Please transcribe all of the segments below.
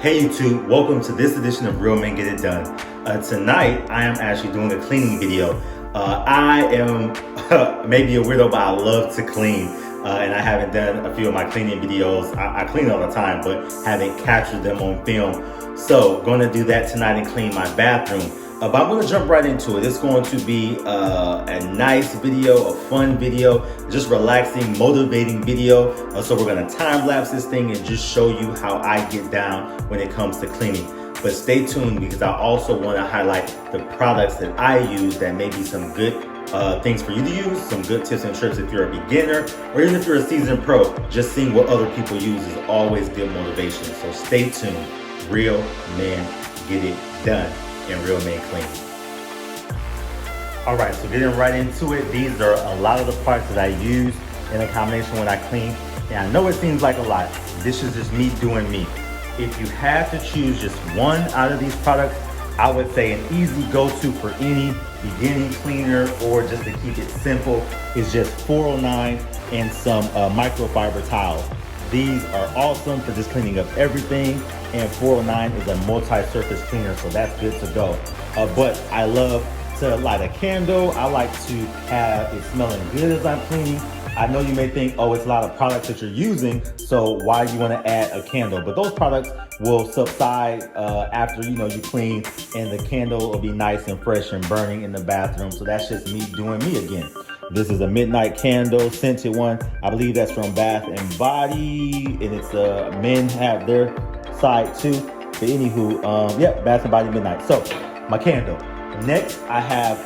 Hey YouTube, welcome to this edition of Real Men Get It Done. Tonight, I am actually doing a cleaning video. I am maybe a weirdo, but I love to clean. And I haven't done a few of my cleaning videos. I clean all the time, but haven't captured them on film. So, going to do that tonight and clean my bathroom. But I'm going to jump right into it. It's going to be a nice video, a fun video, just relaxing, motivating video. So we're going to time lapse this thing and just show you how I get down when it comes to cleaning. But stay tuned because I also want to highlight the products that I use that may be some good things for you to use, some good tips and tricks if you're a beginner or even if you're a seasoned pro. Just seeing what other people use is always good motivation. So stay tuned. Real men get it done. And Real Men Clean. All right, so getting right into it, these are a lot of the parts that I use in a combination when I clean. And I know it seems like a lot. This is just me doing me. If you had to choose just one out of these products, I would say an easy go-to for any beginning cleaner or just to keep it simple is just 409 and some microfiber towels. These are awesome for just cleaning up everything, and 409 is a multi-surface cleaner, so that's good to go. But I love to light a candle. I like to have it smelling good as I'm cleaning. I know you may think, oh, it's a lot of products that you're using, so why do you want to add a candle? But those products will subside after you clean, and the candle will be nice and fresh and burning in the bathroom. So that's just me doing me again. This is a midnight candle, scented one. I believe that's from Bath and Body, and it's men have their side too. But anywho, yeah, Bath and Body Midnight. So my candle. Next, I have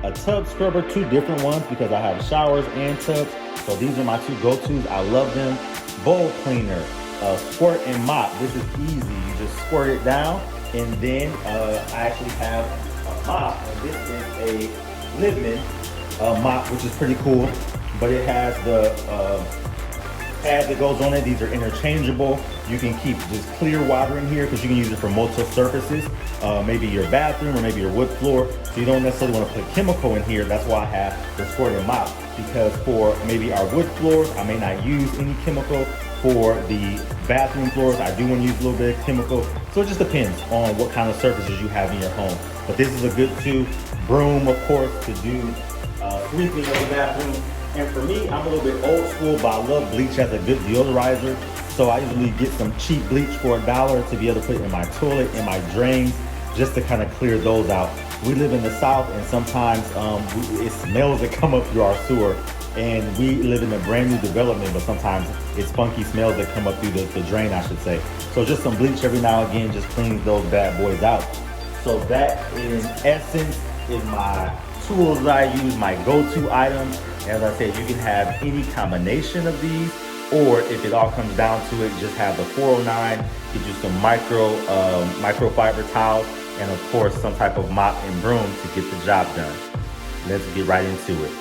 a tub scrubber, two different ones because I have showers and tubs. So these are my two go-tos. I love them. Bowl cleaner, squirt and mop. This is easy. You just squirt it down, and then I actually have a mop, and this is a Livman mop, which is pretty cool, but it has the pad that goes on it. These are interchangeable. You can keep just clear water in here because you can use it for multiple surfaces, maybe your bathroom or maybe your wood floor. So you don't necessarily want to put chemical in here. That's why I have the squirt and mop, because for maybe our wood floors, I may not use any chemical. For the bathroom floors, I do want to use a little bit of chemical. So it just depends on what kind of surfaces you have in your home. But this is a good too. Broom, of course, to do sweeping of the bathroom. And for me, I'm a little bit old school, but I love bleach as a good deodorizer. So I usually get some cheap bleach for $1 to be able to put in my toilet, in my drains, just to kind of clear those out. We live in the South, and sometimes it smells that come up through our sewer. And we live in a brand new development, but sometimes it's funky smells that come up through the drain, I should say. So just some bleach every now and again just cleans those bad boys out. So that in essence is my tools that I use, my go-to items. As I said, you can have any combination of these, or if it all comes down to it, just have the 409, get you some microfiber towels, and of course some type of mop and broom to get the job done. Let's get right into it.